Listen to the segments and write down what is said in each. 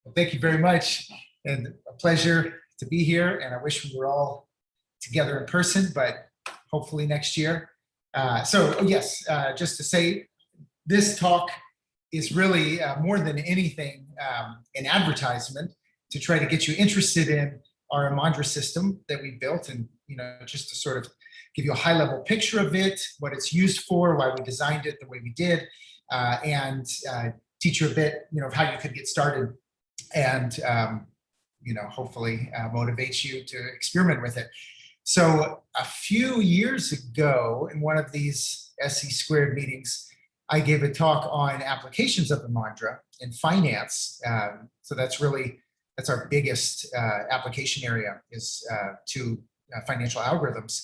Well, thank you very much, and a pleasure to be here. And I wish we were all together in person, but hopefully next year. Just to say, this talk is really more than anything an advertisement to try to get you interested in our imandra system that we built, and just to sort of give you a high-level picture of it, what it's used for, why we designed it the way we did, and teach you a bit, of how you could get started, and hopefully motivate you to experiment with it. So a few years ago, in one of these SC Squared meetings, I gave a talk on applications of imandra in finance. So that's our biggest application area, is to financial algorithms.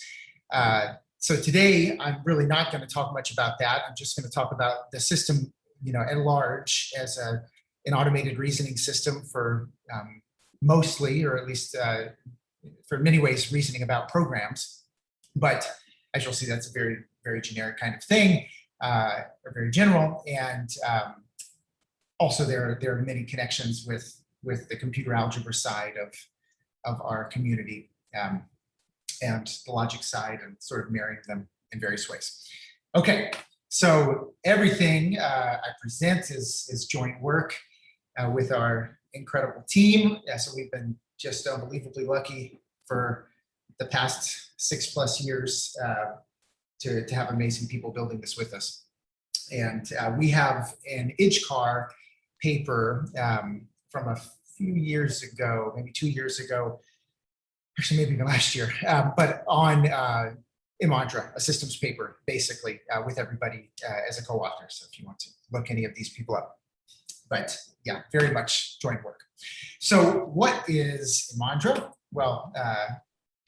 So today, I'm really not going to talk much about that. I'm just going to talk about the system, at large, as an automated reasoning system for mostly, or at least for many ways, reasoning about programs. But as you'll see, that's a very, very generic kind of thing, or very general. And also there are many connections with the computer algebra side of our community, and the logic side, and sort of marrying them in various ways. Okay, so everything I present is joint work with our incredible team. So we've been just unbelievably lucky for the past 6+ years to have amazing people building this with us. And we have an IJCAR paper from a few years ago, maybe 2 years ago, actually maybe even last year, but on imandra, a systems paper, basically, with everybody as a co-author. So if you want to look any of these people up. But yeah, very much joint work. So what is imandra? Well,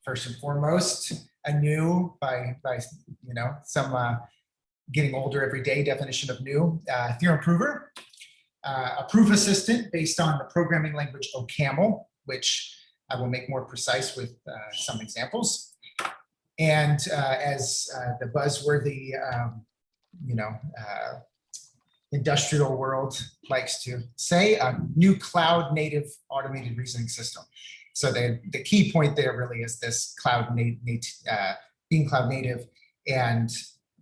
first and foremost, a new, by some getting older every day definition of new, theorem prover, a proof assistant based on the programming language OCaml, which I will make more precise with some examples. And as the buzzworthy, industrial world likes to say, a new cloud native automated reasoning system. So the key point there really is this being cloud native. And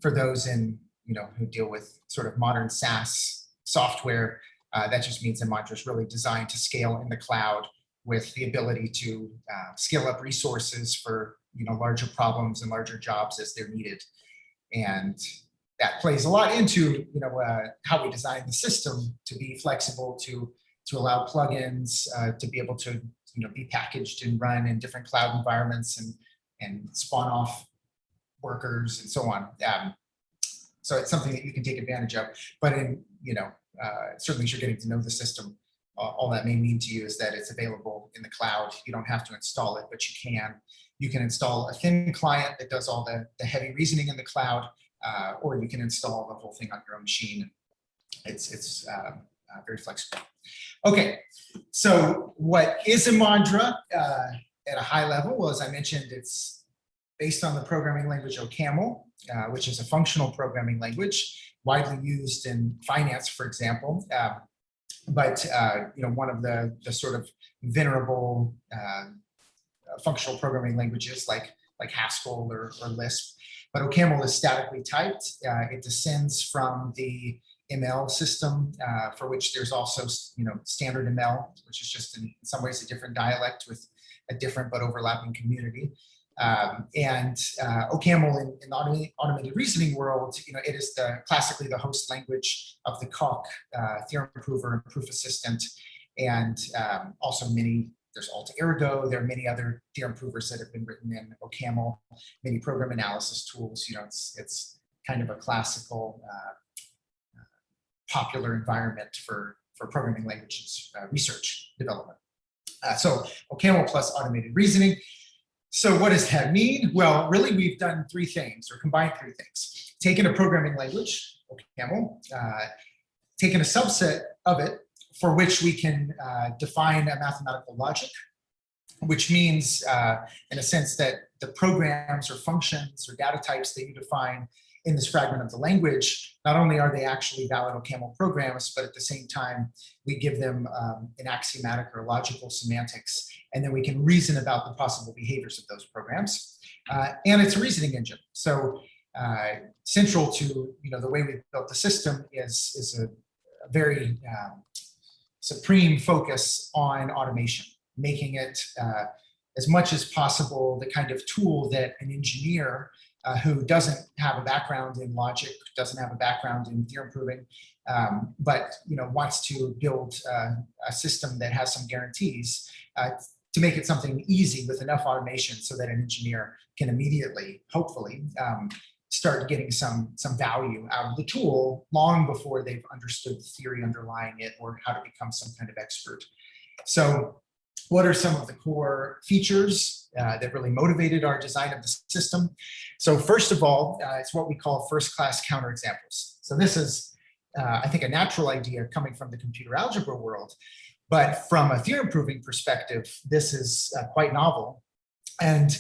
for those who deal with sort of modern SaaS software, that just means imandra is really designed to scale in the cloud with the ability to scale up resources for larger problems and larger jobs as they're needed. And that plays a lot into how we design the system to be flexible, to allow plugins to be able to be packaged and run in different cloud environments and spawn off workers and so on. So it's something that you can take advantage of. But certainly as you're getting to know the system, all that may mean to you is that it's available in the cloud. You don't have to install it, but you can. You can install a thin client that does all the heavy reasoning in the cloud, or you can install the whole thing on your own machine. It's very flexible. Okay, so what is imandra at a high level? Well, as I mentioned, it's based on the programming language OCaml, which is a functional programming language widely used in finance, for example. But one of the sort of venerable functional programming languages like Haskell or Lisp. But OCaml is statically typed. It descends from the ML system, for which there's also standard ML, which is just in some ways a different dialect with a different but overlapping community. And OCaml in the automated reasoning world, it is classically the host language of the COC, theorem prover and proof assistant, and also there's alter ergo. There are many other theorem provers that have been written in OCaml, many program analysis tools. It's kind of a classical, popular environment for programming languages research development. So OCaml plus automated reasoning. So what does that mean? Well, really, we've done three things, or combined three things. Taken a programming language, OCaml, taken a subset of it for which we can define a mathematical logic, which means, in a sense, that the programs or functions or data types that you define in this fragment of the language, not only are they actually valid OCaml programs, but at the same time, we give them an axiomatic or logical semantics, and then we can reason about the possible behaviors of those programs. And it's a reasoning engine. So central to the way we've built the system is a very supreme focus on automation, making it as much as possible the kind of tool that an engineer who doesn't have a background in logic, doesn't have a background in theorem proving, but wants to build a system that has some guarantees, to make it something easy with enough automation so that an engineer can immediately, hopefully, start getting some value out of the tool long before they've understood the theory underlying it or how to become some kind of expert. So what are some of the core features that really motivated our design of the system? So first of all, it's what we call first-class counterexamples. So this is, I think, a natural idea coming from the computer algebra world, but from a theorem proving perspective, this is quite novel. And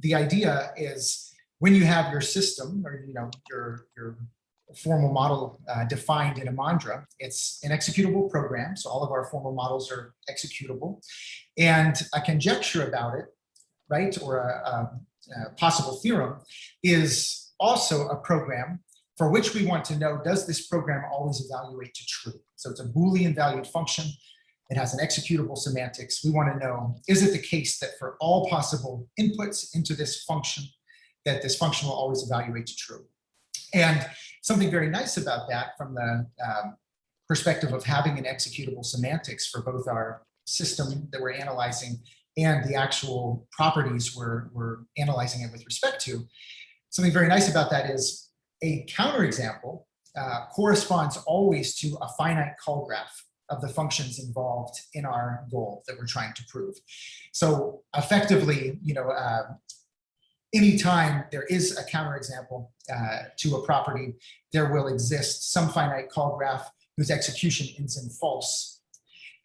the idea is, when you have your system or your formal model defined in imandra, it's an executable program. So all of our formal models are executable, and a conjecture about it, right, or a possible theorem is also a program for which we want to know, does this program always evaluate to true? So it's a Boolean valued function. It has an executable semantics. We want to know, is it the case that for all possible inputs into this function, that this function will always evaluate to true? And something very nice about that from the perspective of having an executable semantics for both our system that we're analyzing and the actual properties we're analyzing it with respect to, something very nice about that is a counterexample corresponds always to a finite call graph of the functions involved in our goal that we're trying to prove. So effectively, anytime there is a counterexample to a property, there will exist some finite call graph whose execution ends in false.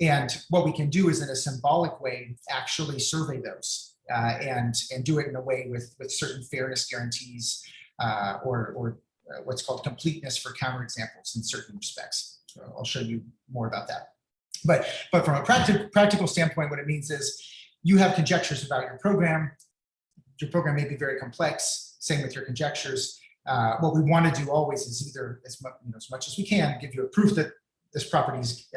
And what we can do is, in a symbolic way, actually survey those and do it in a way with certain fairness guarantees or what's called completeness for counterexamples in certain respects. So I'll show you more about that. But from a practical standpoint, what it means is you have conjectures about your program. Your program may be very complex, same with your conjectures. What we want to do always is either, as much as we can, give you a proof that this property is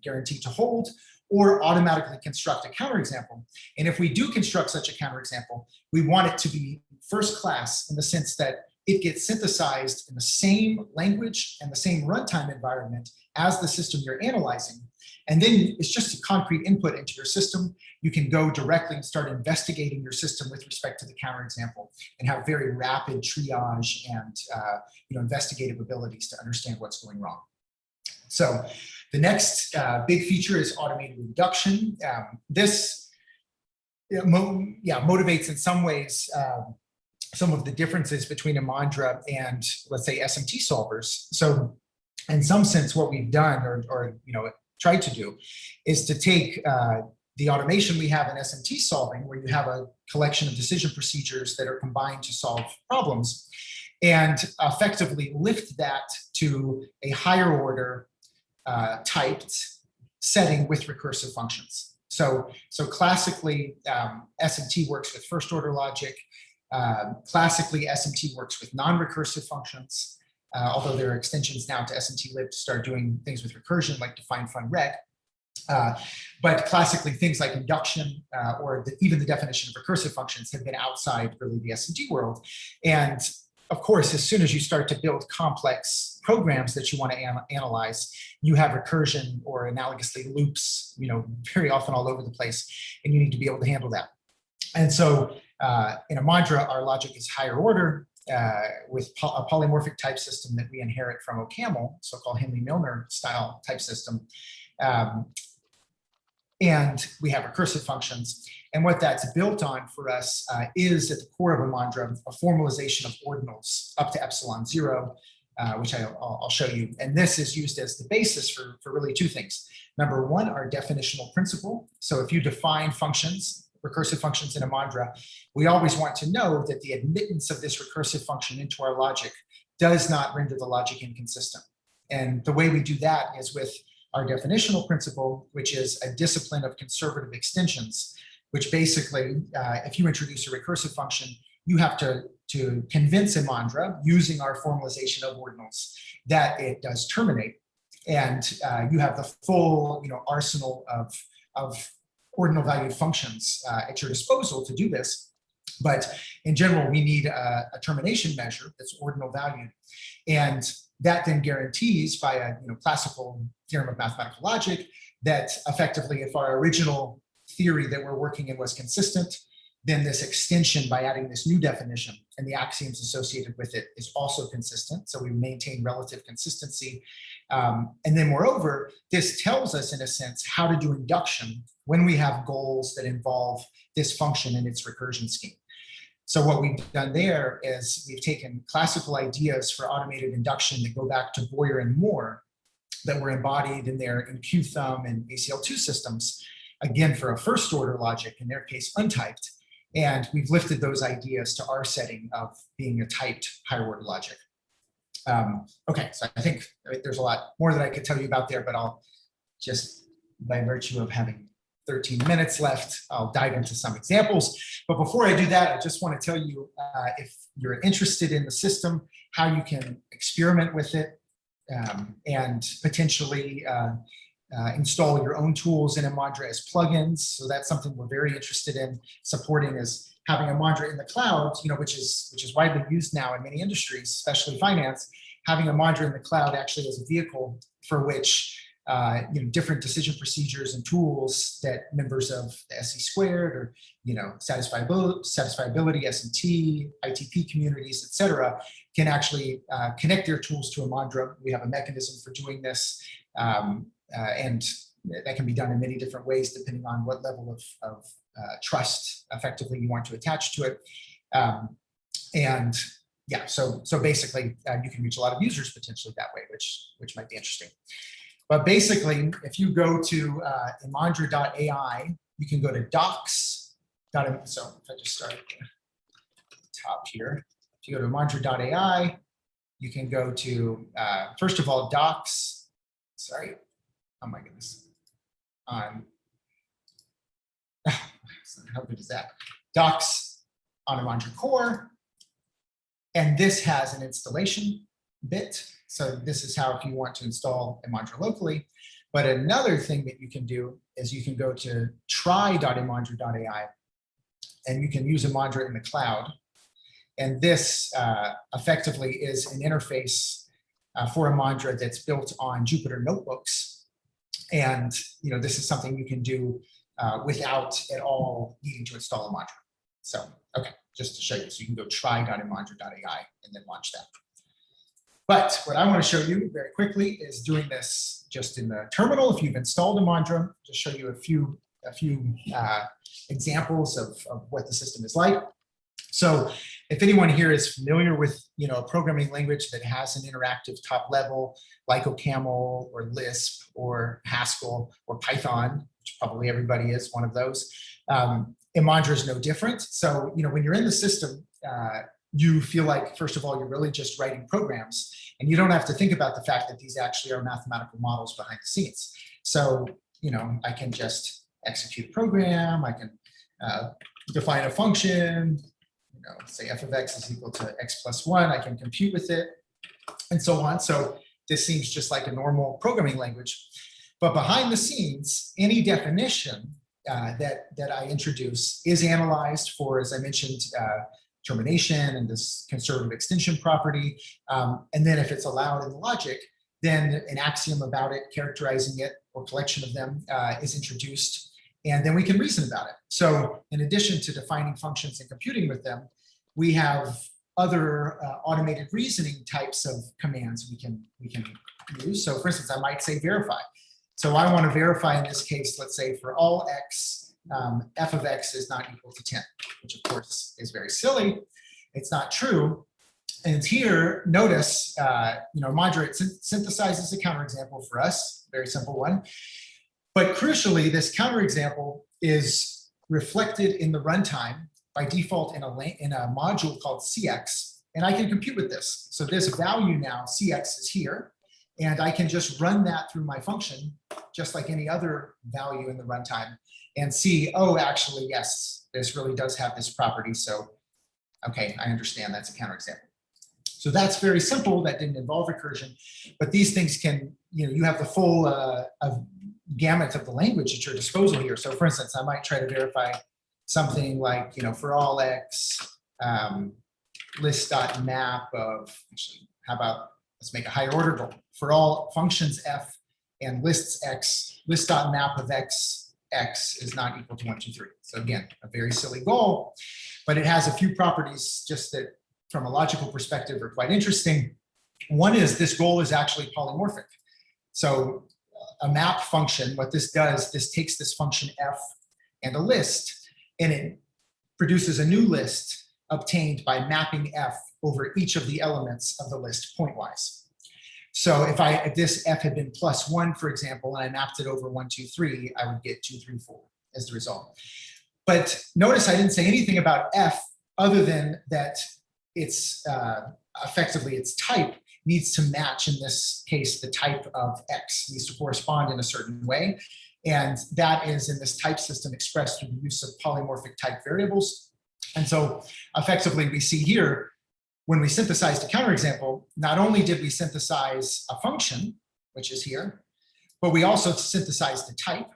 guaranteed to hold, or automatically construct a counterexample. And if we do construct such a counterexample, we want it to be first class in the sense that it gets synthesized in the same language and the same runtime environment as the system you're analyzing. And then it's just a concrete input into your system. You can go directly and start investigating your system with respect to the counterexample and have very rapid triage and investigative abilities to understand what's going wrong. So the next big feature is automated induction. This motivates in some ways some of the differences between imandra and, let's say, SMT solvers. So in some sense, what we've done or tried to do is to take the automation we have in SMT solving, where you have a collection of decision procedures that are combined to solve problems, and effectively lift that to a higher order typed setting with recursive functions. So classically, SMT works with first order logic. Classically, SMT works with non-recursive functions, although there are extensions now to SMT-lib to start doing things with recursion, like define fun rec. But classically, things like induction or even the definition of recursive functions have been outside really the SMT world. And of course, as soon as you start to build complex programs that you want to analyze, you have recursion or analogously loops, very often all over the place, and you need to be able to handle that. And so in imandra, our logic is higher order with a polymorphic type system that we inherit from OCaml, so-called Hindley-Milner style type system. And we have recursive functions. And what that's built on for us is, at the core of imandra, a formalization of ordinals up to epsilon 0, which I'll show you. And this is used as the basis for really two things. Number one, our definitional principle. So if you define functions, recursive functions in imandra, we always want to know that the admittance of this recursive function into our logic does not render the logic inconsistent. And the way we do that is with our definitional principle, which is a discipline of conservative extensions, which basically, if you introduce a recursive function, you have to convince imandra, using our formalization of ordinals, that it does terminate. And you have the full arsenal of ordinal valued functions at your disposal to do this. But in general, we need a termination measure that's ordinal valued. And that then guarantees by a classical theorem of mathematical logic that effectively, if our original theory that we're working in was consistent, then this extension by adding this new definition and the axioms associated with it is also consistent. So we maintain relative consistency. And then moreover, this tells us in a sense how to do induction when we have goals that involve this function and its recursion scheme. So what we've done there is we've taken classical ideas for automated induction that go back to Boyer and Moore that were embodied in their QThumb and ACL2 systems, again, for a first order logic, in their case, untyped. And we've lifted those ideas to our setting of being a typed higher order logic. Okay, so I think there's a lot more that I could tell you about there, but I'll just, by virtue of having 13 minutes left, I'll dive into some examples. But before I do that, I just want to tell you, if you're interested in the system, how you can experiment with it and potentially install your own tools in imandra as plugins. So that's something we're very interested in supporting, is having imandra in the cloud, which is widely used now in many industries, especially finance. Having imandra in the cloud actually as a vehicle for which different decision procedures and tools that members of the SE squared or Satisfiability, S&T, ITP communities, et cetera, can actually connect their tools to imandra. We have a mechanism for doing this, and that can be done in many different ways depending on what level of trust effectively you want to attach to it. And yeah, so basically you can reach a lot of users potentially that way, which might be interesting. But basically, if you go to imandra.ai, you can go to docs. So if I just start at the top here, if you go to imandra.ai, you can go to, first of all, docs. Sorry, oh my goodness. How good is that? Docs on imandra core. And this has an installation bit. So this is how if you want to install imandra locally. But another thing that you can do is you can go to try.imandra.ai and you can use imandra in the cloud. And this effectively is an interface for imandra that's built on Jupyter notebooks. And this is something you can do without at all needing to install imandra. So, okay, just to show you. So you can go try.imandra.ai and then launch that. But what I want to show you very quickly is doing this just in the terminal. If you've installed imandra, just show you a few examples of what the system is like. So if anyone here is familiar with a programming language that has an interactive top level like OCaml or Lisp or Haskell or Python, which probably everybody is one of those, imandra is no different. So when you're in the system, you feel like, first of all, you're really just writing programs, and you don't have to think about the fact that these actually are mathematical models behind the scenes. So, I can just execute a program, I can define a function, say f of x is equal to x plus 1, I can compute with it, and so on. So this seems just like a normal programming language. But behind the scenes, any definition that I introduce is analyzed for, as I mentioned, termination and this conservative extension property. And then if it's allowed in the logic, then an axiom about it, characterizing it, or collection of them is introduced. And then we can reason about it. So in addition to defining functions and computing with them, we have other automated reasoning types of commands we can use. So for instance, I might say verify. So I want to verify in this case, let's say for all x, f of x is not equal to 10, which of course is very silly. It's not true. And here, notice, imandra, it synthesizes a counterexample for us, very simple one. But crucially, this counterexample is reflected in the runtime by default in a module called CX. and I can compute with this. So this value now, Cx is here, and I can just run that through my function, just like any other value in the runtime, and see, oh, actually, yes, this really does have this property. So, okay, I understand that's a counterexample. So that's very simple. That didn't involve recursion, but these things can, you have the full gamut of the language at your disposal here. So for instance, I might try to verify something like, for all x, list.map of, actually, how about, let's make a higher order goal. For all functions f and lists x, list.map of x is not equal to 1, 2, 3. So again, a very silly goal, but it has a few properties just that from a logical perspective are quite interesting. One is this goal is actually polymorphic. So a map function, what this does, this takes this function f and a list, and it produces a new list obtained by mapping f over each of the elements of the list pointwise. So if this f had been +1, for example, and I mapped it over 1, 2, 3, I would get 2, 3, 4 as the result. But notice I didn't say anything about f other than that it's effectively its type needs to match, in this case, the type of x needs to correspond in a certain way. And that is in this type system expressed through the use of polymorphic type variables. And so effectively we see here, when we synthesized a counterexample, not only did we synthesize a function, which is here, but we also synthesized a type.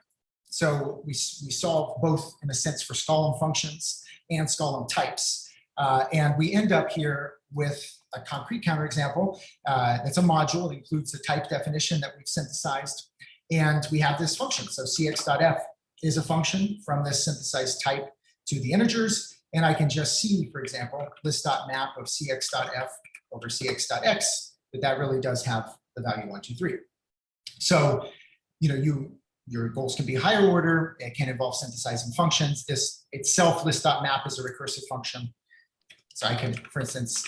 So we solve both, in a sense, for Stalin functions and Stalin types. And we end up here with a concrete counterexample. That's a module. It includes the type definition that we've synthesized. And we have this function. So cx.f is a function from this synthesized type to the integers. And I can just see, for example, list.map of cx.f over cx.x, that really does have the value 1, 2, 3. So, your goals can be higher order. It can involve synthesizing functions. This itself, list.map, is a recursive function. So I can, for instance,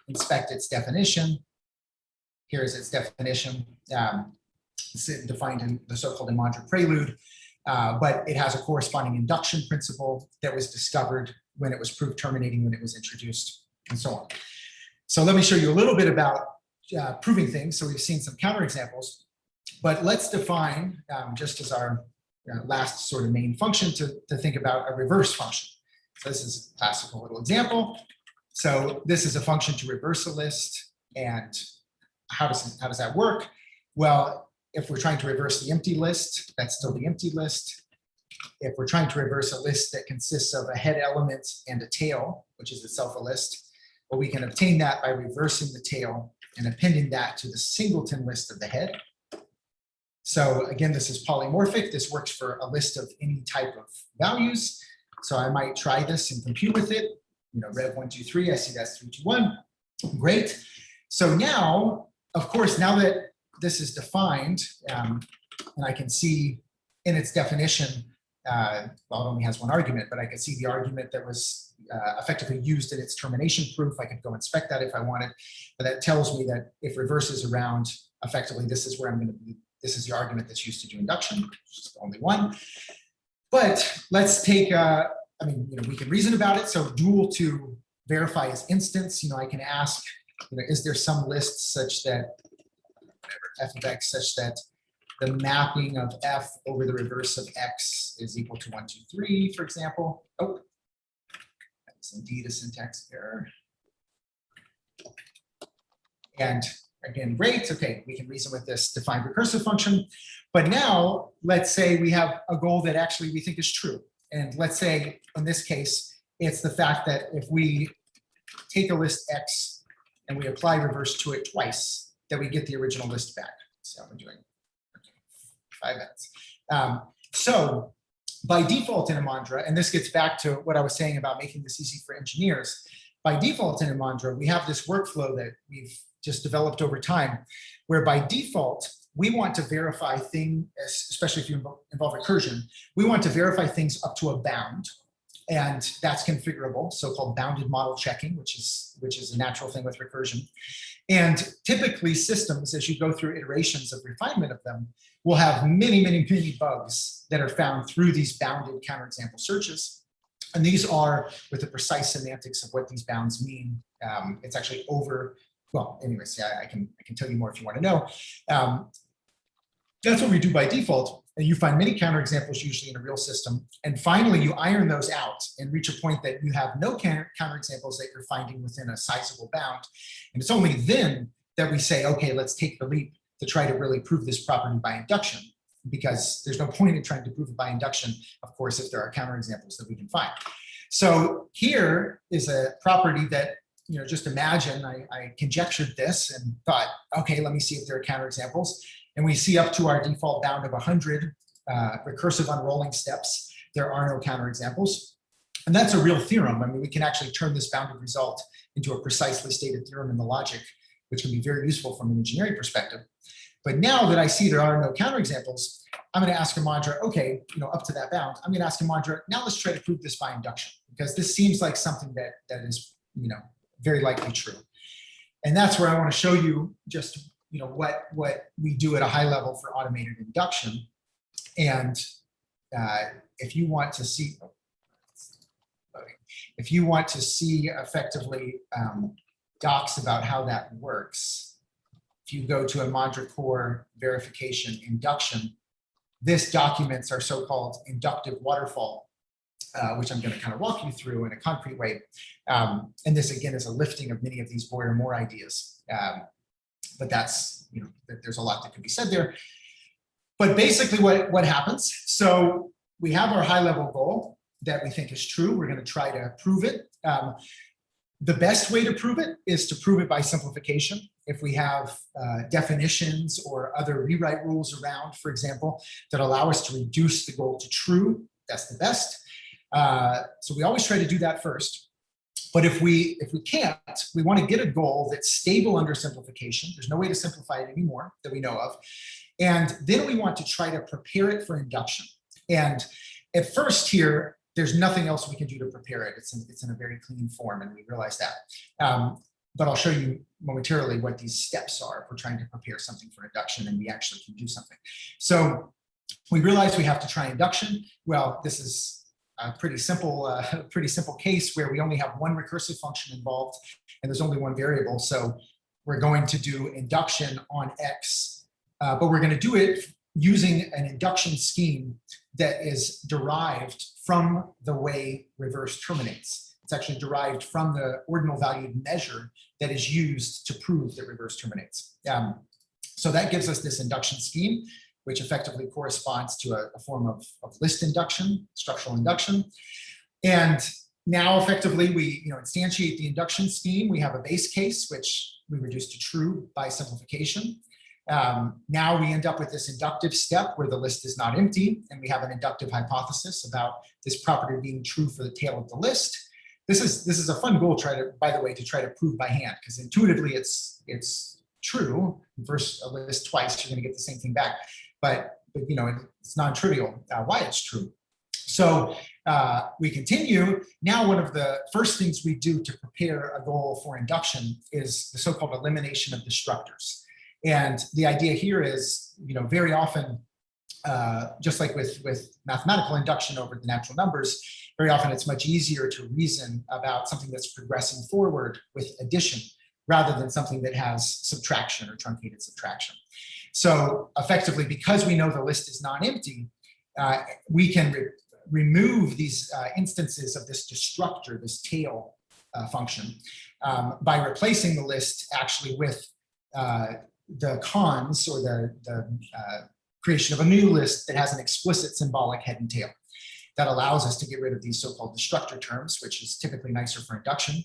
inspect its definition. Here's its definition. It's defined in the so-called imandra prelude, but it has a corresponding induction principle that was discovered when it was proof terminating, when it was introduced, and so on. So let me show you a little bit about proving things. So we've seen some counterexamples, but let's define, just as our last sort of main function, to think about a reverse function. So this is a classical little example. So this is a function to reverse a list. And how does that work? Well, if we're trying to reverse the empty list, that's still the empty list. If we're trying to reverse a list that consists of a head element and a tail, which is itself a list, well, we can obtain that by reversing the tail and appending that to the singleton list of the head. So again, this is polymorphic. This works for a list of any type of values. So I might try this and compute with it. Rev 1, 2, 3, I see that's 3, 2, 1. Great. So now, of course, now that this is defined, and I can see in its definition, well, it only has one argument, but I could see the argument that was effectively used in its termination proof. I could go inspect that if I wanted, but that tells me that if reverse is around, effectively, this is where I'm going to be. This is the argument that's used to do induction, which is the only one. But let's take, we can reason about it. So dual to verify is instance. I can ask, is there some list such that, f of x such that the mapping of f over the reverse of x is equal to 1, 2, 3, for example. Oh, that's indeed a syntax error. And again, great. Okay, we can reason with this defined recursive function. But now, let's say we have a goal that actually we think is true. And let's say, in this case, it's the fact that if we take a list x and we apply reverse to it twice, that we get the original list back. So we're doing 5 minutes. So by default in imandra, and this gets back to what I was saying about making this easy for engineers, by default in imandra, we have this workflow that we've just developed over time, where by default, we want to verify things, especially if you involve recursion, we want to verify things up to a bound. And that's configurable, so-called bounded model checking, which is a natural thing with recursion. And typically systems, as you go through iterations of refinement of them, will have many, many, many bugs that are found through these bounded counterexample searches. And these are with the precise semantics of what these bounds mean It's actually over, well, anyways, yeah, I can tell you more if you want to know. That's what we do by default. And you find many counterexamples usually in a real system. And finally, you iron those out and reach a point that you have no counterexamples that you're finding within a sizable bound. And it's only then that we say, okay, let's take the leap to try to really prove this property by induction, because there's no point in trying to prove it by induction, of course, if there are counterexamples that we can find. So here is a property that, you know, just imagine I conjectured this and thought, okay, let me see if there are counterexamples. And we see up to our default bound of 100 recursive unrolling steps, there are no counterexamples. And that's a real theorem. I mean, we can actually turn this bounded result into a precisely stated theorem in the logic, which can be very useful from an engineering perspective. But now that I see there are no counterexamples, I'm going to ask imandra, okay, you know, up to that bound, I'm going to ask imandra, now let's try to prove this by induction, because this seems like something that is, you know, very likely true. And that's where I want to show you just, you know, what we do at a high level for automated induction. And if you want to see effectively docs about how that works, if you go to imandra core verification induction, this documents our so-called inductive waterfall, which I'm going to kind of walk you through in a concrete way. And this again is a lifting of many of these Boyer-Moore ideas. But that's, you know, there's a lot that could be said there. But basically what happens, so we have our high level goal that we think is true. We're going to try to prove it. The best way to prove it is to prove it by simplification. If we have definitions or other rewrite rules around, for example, that allow us to reduce the goal to true, that's the best. So we always try to do that first. But if we can't, we want to get a goal that's stable under simplification. There's no way to simplify it anymore that we know of. And then we want to try to prepare it for induction. And at first here, there's nothing else we can do to prepare it. It's in a very clean form, and we realize that. But I'll show you momentarily what these steps are if we're trying to prepare something for induction and we actually can do something. So we realize we have to try induction. Well, this is a pretty simple case where we only have one recursive function involved and there's only one variable. So we're going to do induction on X, but we're going to do it using an induction scheme that is derived from the way reverse terminates. It's actually derived from the ordinal valued measure that is used to prove that reverse terminates. So that gives us this induction scheme, which effectively corresponds to a form of list induction, structural induction. And now effectively we instantiate the induction scheme. We have a base case, which we reduce to true by simplification. Now we end up with this inductive step where the list is not empty, and we have an inductive hypothesis about this property being true for the tail of the list. This is a fun goal, by the way, to try to prove by hand, because intuitively it's true. Reverse a list twice, you're going to get the same thing back. But you know, it's non-trivial why it's true. So we continue. Now, one of the first things we do to prepare a goal for induction is the so-called elimination of destructors. And the idea here is, you know, very often, just like with mathematical induction over the natural numbers, very often it's much easier to reason about something that's progressing forward with addition rather than something that has subtraction or truncated subtraction. So effectively, because we know the list is non-empty, we can remove these instances of this destructor, this tail function, by replacing the list actually with the cons, or the creation of a new list that has an explicit symbolic head and tail. That allows us to get rid of these so-called destructor terms, which is typically nicer for induction.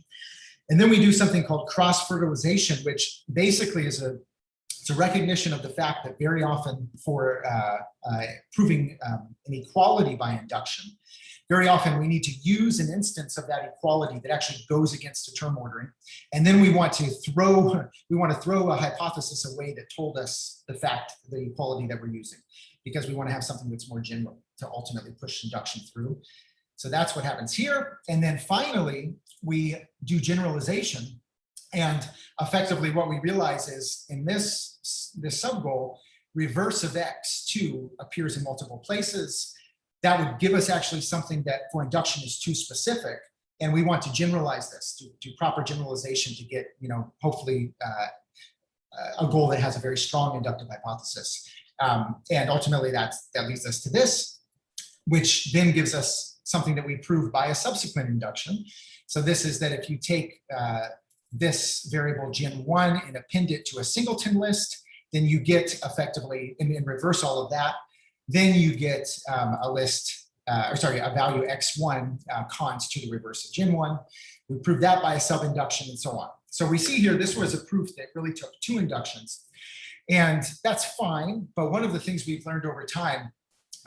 And then we do something called cross-fertilization, which basically is a recognition of the fact that very often for proving an equality by induction, very often we need to use an instance of that equality that actually goes against a term ordering. And then we want to throw a hypothesis away that told us the equality that we're using, because we want to have something that's more general to ultimately push induction through. So that's what happens here. And then finally, we do generalization. And effectively what we realize is in this sub-goal, reverse of X2 appears in multiple places. That would give us actually something that for induction is too specific. and we want to generalize this, do proper generalization to get, hopefully a goal that has a very strong inductive hypothesis. And ultimately that leads us to this, which then gives us something that we prove by a subsequent induction. So this is that if you take this variable gen1 and append it to a singleton list, then you get effectively, and reverse all of that, then you get a list, a value x1 cons to the reverse of gen1. We prove that by a sub-induction and so on. So we see here, this was a proof that really took 2 inductions. And that's fine, but one of the things we've learned over time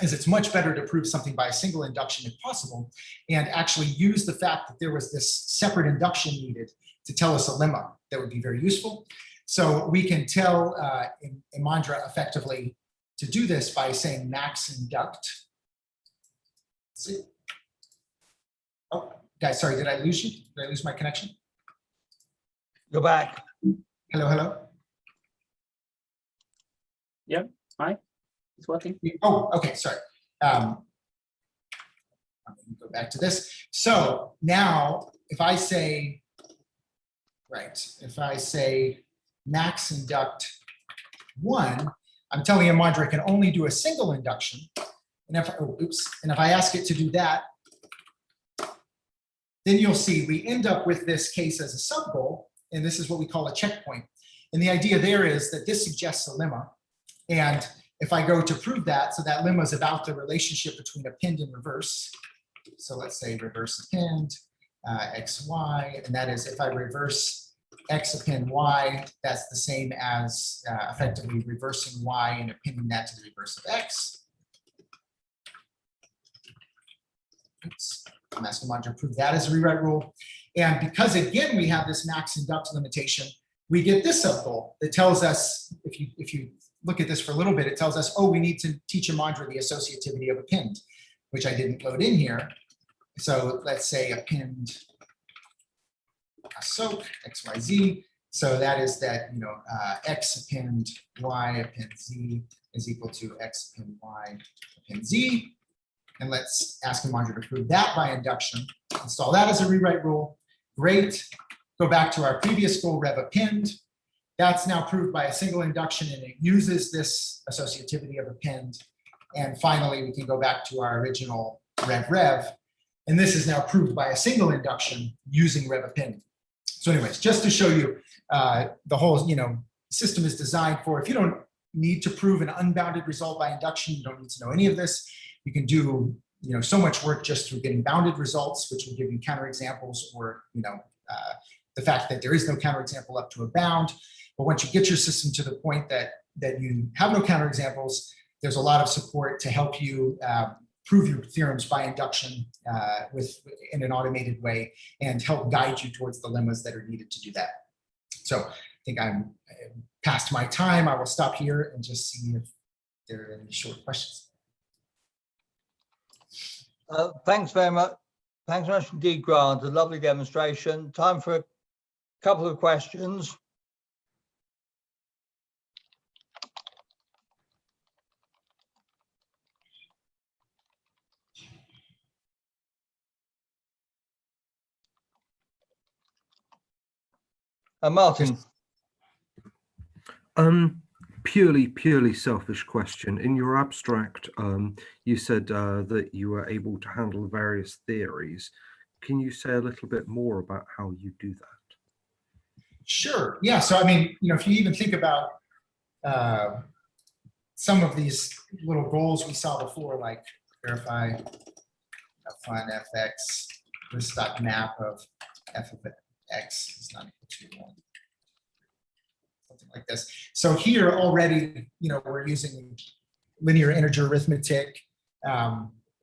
is it's much better to prove something by a single induction if possible, and actually use the fact that there was this separate induction needed to tell us a lemma that would be very useful. So we can tell imandra effectively to do this by saying max induct. Let's see. Oh, guys, sorry, did I lose you? Did I lose my connection? Go back. Hello, hello. Yep, hi, it's working. Oh, okay, sorry. I'm going to go back to this. So now if I say, if I say max induct 1, I'm telling imandra can only do a single induction. And if I ask it to do that, then you'll see we end up with this case as a sub-goal, and this is what we call a checkpoint. And the idea there is that this suggests a lemma. And if I go to prove that, so that lemma is about the relationship between append and reverse. So let's say reverse append xy, and that is if I reverse x append y, that's the same as effectively reversing y and appending that to the reverse of x. Oops. I'm asking imandra to prove that as a rewrite rule. And because again, we have this max induct limitation, we get this sub-goal that tells us, if you look at this for a little bit, it tells us, oh, we need to teach imandra the associativity of append, which I didn't load in here. So let's say append soak xyz. So that is that, x append y append z is equal to x append y append z. And let's ask imandra to prove that by induction. Install that as a rewrite rule. Great. Go back to our previous goal, rev append. That's now proved by a single induction, and it uses this associativity of append. And finally, we can go back to our original rev, and this is now proved by a single induction using rev append. So anyways, just to show you the whole system is designed for, if you don't need to prove an unbounded result by induction, you don't need to know any of this. You can do so much work just through getting bounded results, which will give you counterexamples, or the fact that there is no counterexample up to a bound. But once you get your system to the point that you have no counterexamples, there's a lot of support to help you prove your theorems by induction in an automated way, and help guide you towards the lemmas that are needed to do that. So I think I'm past my time. I will stop here and just see if there are any short questions. Thanks very much. Thanks very much indeed, Grant. A lovely demonstration. Time for a couple of questions. Martin. Purely selfish question. In your abstract, you said that you were able to handle various theories. Can you say a little bit more about how you do that? Sure. Yeah. So I mean, if you even think about some of these little goals we saw before, like verify find fx, this dot map of f of x is not equal to 1. Something like this. So here already, we're using linear integer arithmetic,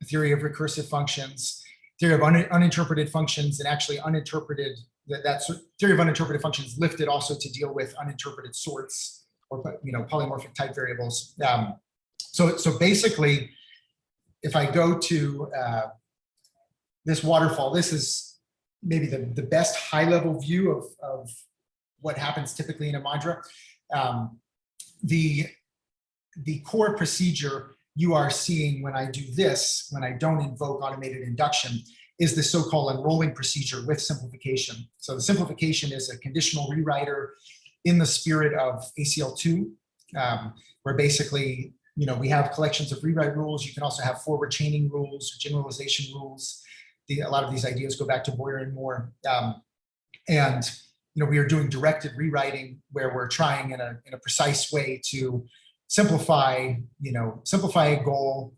theory of recursive functions, theory of uninterpreted functions, and actually uninterpreted, that's theory of uninterpreted functions lifted also to deal with uninterpreted sorts, or polymorphic type variables. So basically, if I go to this waterfall, this is maybe the best high-level view of what happens typically in imandra. The core procedure you are seeing when I do this, when I don't invoke automated induction, is the so-called unrolling procedure with simplification. So the simplification is a conditional rewriter in the spirit of ACL2, where basically, we have collections of rewrite rules. You can also have forward chaining rules, generalization rules. A lot of these ideas go back to Boyer and Moore. And we are doing directed rewriting where we're trying in a precise way to simplify a goal.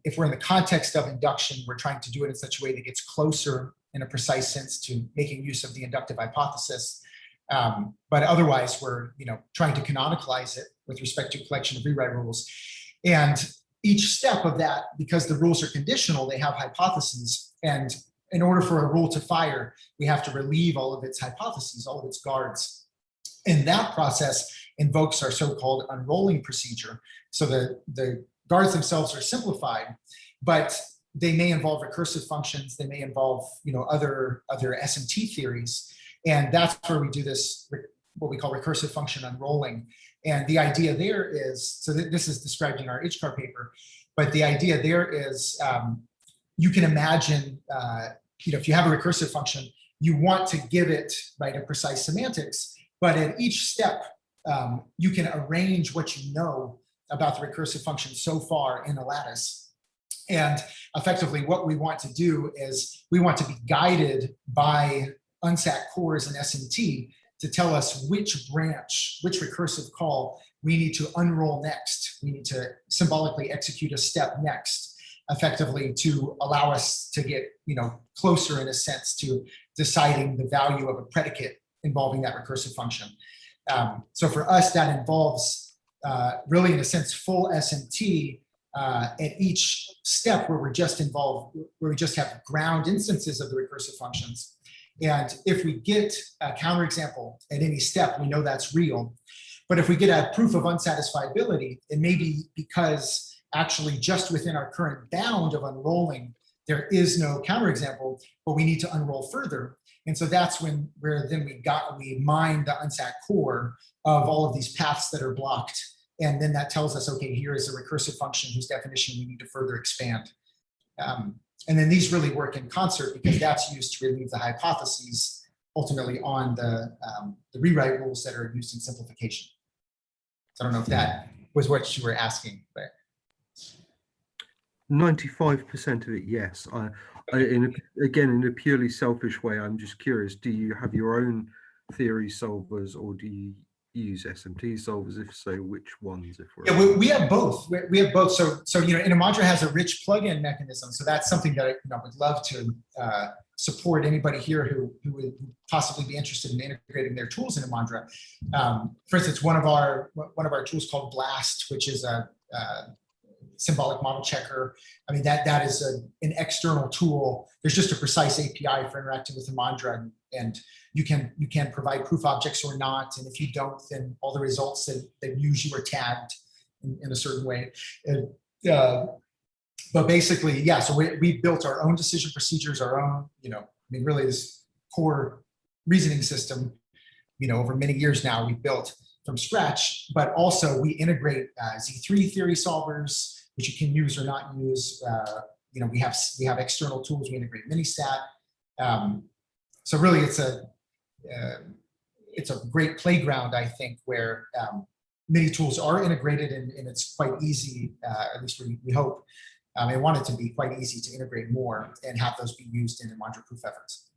If we're in the context of induction, we're trying to do it in such a way that gets closer in a precise sense to making use of the inductive hypothesis. But otherwise, we're trying to canonicalize it with respect to a collection of rewrite rules. And each step of that, because the rules are conditional, they have hypotheses. And in order for a rule to fire, we have to relieve all of its hypotheses, all of its guards. And that process invokes our so-called unrolling procedure. So the guards themselves are simplified, but they may involve recursive functions. They may involve other SMT theories. And that's where we do this, what we call recursive function unrolling. And the idea there is, so this is described in our HCAR paper, but the idea there is you can imagine, if you have a recursive function, you want to give it a precise semantics, but at each step, you can arrange what you know about the recursive function so far in a lattice. And effectively, what we want to do is we want to be guided by unsack cores and SMT to tell us which branch, which recursive call we need to unroll next. We need to symbolically execute a step next, effectively to allow us to get closer in a sense to deciding the value of a predicate involving that recursive function. So for us, that involves really, in a sense, full SMT at each step where we just have ground instances of the recursive functions. And if we get a counterexample at any step, we know that's real. But if we get a proof of unsatisfiability, it may be because actually just within our current bound of unrolling, there is no counterexample, but we need to unroll further. And so that's when we mine the unsack core of all of these paths that are blocked. And then that tells us, okay, here is a recursive function whose definition we need to further expand. And then these really work in concert because that's used to relieve the hypotheses ultimately on the rewrite rules that are used in simplification. So I don't know if that was what you were asking, but 95% of it, yes. Again, in a purely selfish way, I'm just curious, do you have your own theory solvers or do you use SMT solvers? If so, which ones? We have both. We have both. So imandra has a rich plugin mechanism. So that's something that I would love to support anybody here who would possibly be interested in integrating their tools in imandra. For instance, one of our tools called Blast, which is a symbolic model checker. I mean, that is an external tool. There's just a precise API for interacting with imandra, and you can provide proof objects or not. And if you don't, then all the results that use you are tagged in a certain way. But basically, yeah, so we built our own decision procedures, our own, really this core reasoning system, over many years now we've built from scratch, but also we integrate Z3 theory solvers, which you can use or not use. We have external tools. We integrate Ministat. So really, it's a great playground, I think, where many tools are integrated and it's quite easy. At least we hope. I want it to be quite easy to integrate more and have those be used in imandra proof efforts.